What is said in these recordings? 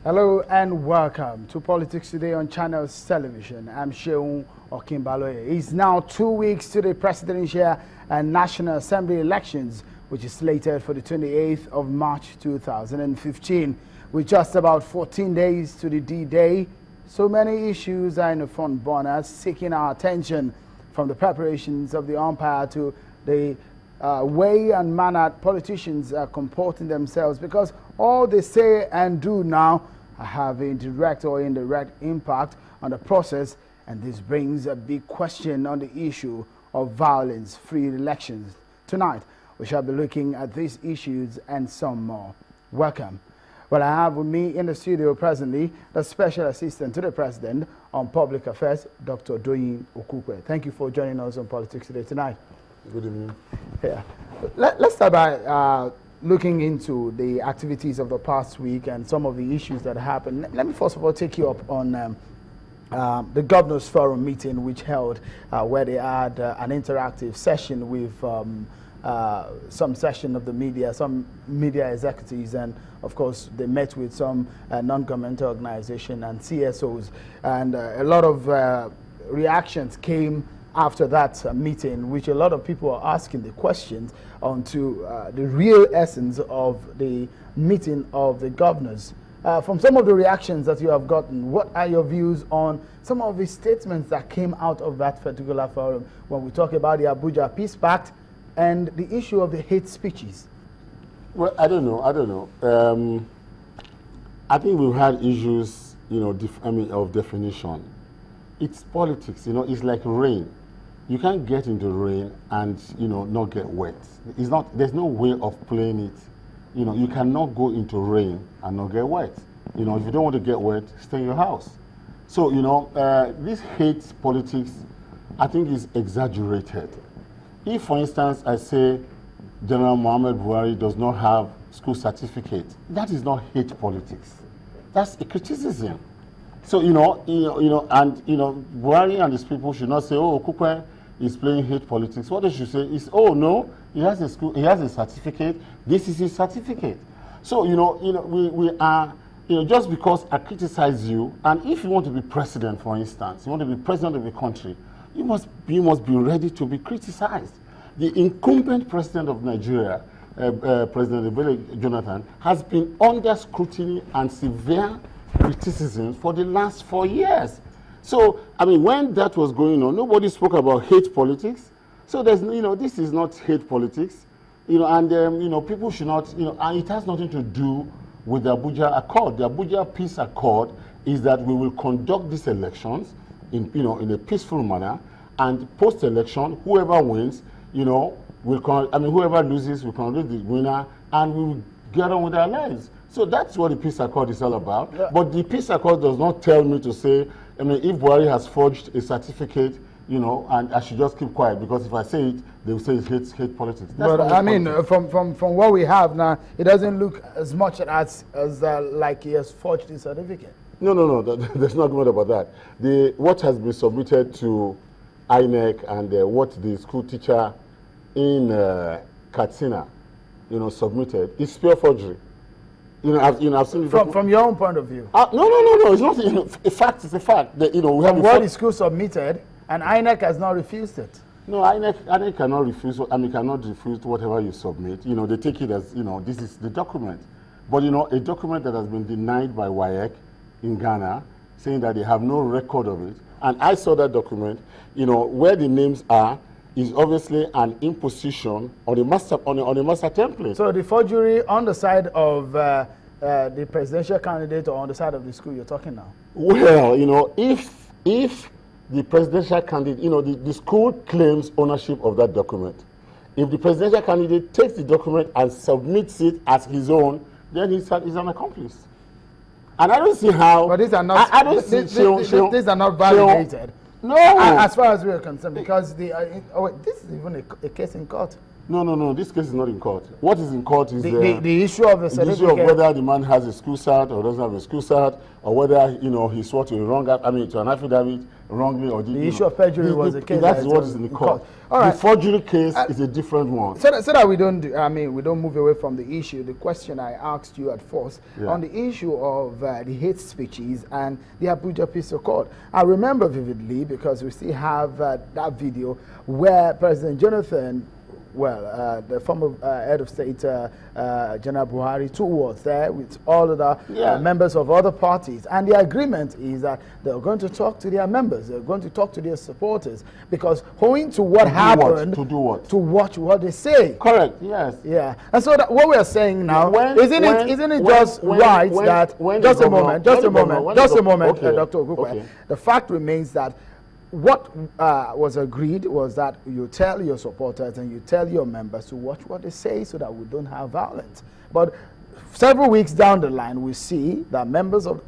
Hello and welcome to Politics Today on Channels Television. I'm Shehu Okimbaloye. It's now 2 weeks to the presidential and National Assembly elections, which is slated for the 28th of March 2015. With just about 14 days to the D-Day, so many issues are in the front burner, seeking our attention, from the preparations of the umpire to the way and manner politicians are comporting themselves, because all they say and do now have a direct or indirect impact on the process, and this brings a big question on the issue of violence-free elections. Tonight, we shall be looking at these issues and some more. Welcome. Well, I have with me in the studio presently the Special Assistant to the President on Public Affairs, Dr. Doyin Okupe. Thank you for joining us on Politics Today tonight. Good evening. Yeah. Let's start by looking into the activities of the past week and some of the issues that happened. Let me first of all take you up on the Governors Forum meeting, which held where they had an interactive session with some session of the media, some media executives, and of course they met with some non-governmental organization and CSOs, and a lot of reactions came after that meeting, which a lot of people are asking the questions onto the real essence of the meeting of the governors. From some of the reactions that you have gotten, what are your views on some of the statements that came out of that particular forum when we talk about the Abuja Peace Pact and the issue of the hate speeches? Well, I don't know. I think we've had issues, of definition. It's politics, it's like rain. You can't get into rain and, not get wet. There's no way of playing it. You cannot go into rain and not get wet. If you don't want to get wet, stay in your house. So, this hate politics, I think, is exaggerated. If, for instance, I say General Muhammad Buhari does not have school certificate, that is not hate politics. That's a criticism. So, Buhari and his people should not say, oh, Okupe is playing hate politics. What they should say is, oh, no, he has a school, he has a certificate, this is his certificate. So, we are, just because I criticize you, and if you want to be president, for instance, you want to be president of the country, you must be ready to be criticized. The incumbent president of Nigeria, President Jonathan, has been under scrutiny and severe criticism for the last 4 years. So, when that was going on, nobody spoke about hate politics. So there's, this is not hate politics, and people should not, and it has nothing to do with the Abuja Accord. The Abuja Peace Accord is that we will conduct these elections in a peaceful manner, and post-election, whoever wins, whoever loses, we can lose the winner, and we will get on with our lives. So that's what the Peace Accord is all about. Yeah. But the Peace Accord does not tell me to say, if Buhari has forged a certificate, and I should just keep quiet, because if I say it, they will say it's hate politics. That's but from what we have now, it doesn't look as much as like he has forged his certificate. No, there's no argument about that. What has been submitted to INEC and what the school teacher in Katsina, submitted is pure forgery. I've seen from your own point of view. No. It's not. A fact is a fact. We have what the school submitted, and INEC has not refused it. No, INEC cannot refuse. Cannot refuse whatever you submit. They take it as this is the document. But a document that has been denied by WAEC in Ghana, saying that they have no record of it, and I saw that document. Where the names are is obviously an imposition on the master template. So the forgery on the side of the presidential candidate or on the side of the school you're talking now? Well, if the presidential candidate, the school claims ownership of that document. If the presidential candidate takes the document and submits it as his own, then he's an accomplice. And I don't see how. But these are not. These are not validated. No. As far as we are concerned, because this is even a case in court. No. This case is not in court. What is in court is the issue of the certificate. The issue of whether the man has a school cert or doesn't have a school cert, or whether he swore to a to an affidavit wrongly or did the issue of perjury was the case. That's what is in the court. All right. The forgery case is a different one. So that we don't, we don't move away from the issue. The question I asked you at first on the issue of the hate speeches and the Abuja Peace Accord. I remember vividly because we still have that video where President Jonathan, the former head of state, General Buhari, two words there with all of the members of other parties. And the agreement is that they're going to talk to their members, they're going to talk to their supporters, because owing to what happened, to do what? To watch what they say. Correct, yes. Yeah. And so what we're saying now, isn't it just right that, just a moment, Dr. Okupe, the fact remains that what was agreed was that you tell your supporters and you tell your members to watch what they say so that we don't have violence. But several weeks down the line, we see that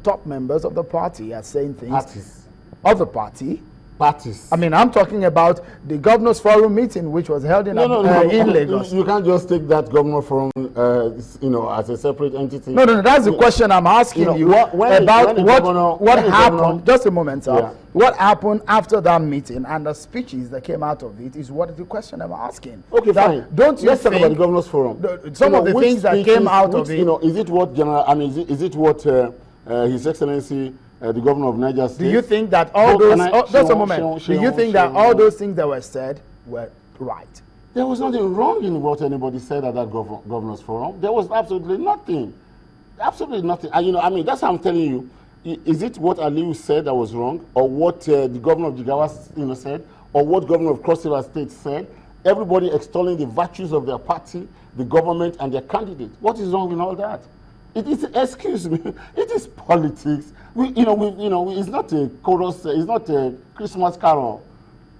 top members of the party are saying things of the party. Parties. I mean, I'm talking about the Governors Forum meeting, which was held in Lagos. You can't just take that Governor Forum, as a separate entity. No, that's the question I'm asking you about what happened. Just a moment, sir. Yeah. What happened after that meeting and the speeches that came out of it is what the question I'm asking. Okay, fine. Don't you Let's talk about the Governors Forum. Some of the things that came out of it. Is it what is it what His Excellency the Governor of Niger State? Do you think that all those? Just a moment. Do you think that all those things that were said were right? There was nothing wrong in what anybody said at that Governors Forum. There was absolutely nothing. Absolutely nothing. And, that's how I'm telling you. Is it what Aliu said that was wrong, or what the Governor of Jigawa said, or what Governor of Cross River State said? Everybody extolling the virtues of their party, the government, and their candidate. What is wrong in all that? It is, excuse me, it is politics. It's not a chorus, it's not a Christmas carol.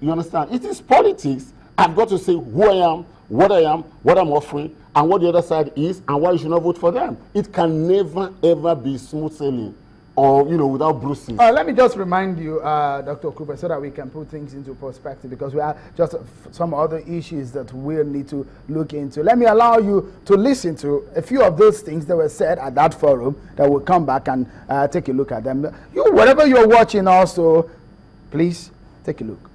You understand? It is politics. I've got to say who I am, what I'm offering, and what the other side is, and why you should not vote for them. It can never, ever be smooth sailing or, without bruises. Let me just remind you, Dr. Okupe, so that we can put things into perspective, because we have just some other issues that we'll need to look into. Let me allow you to listen to a few of those things that were said at that forum that will come back and take a look at them. Whatever you're watching also, please take a look.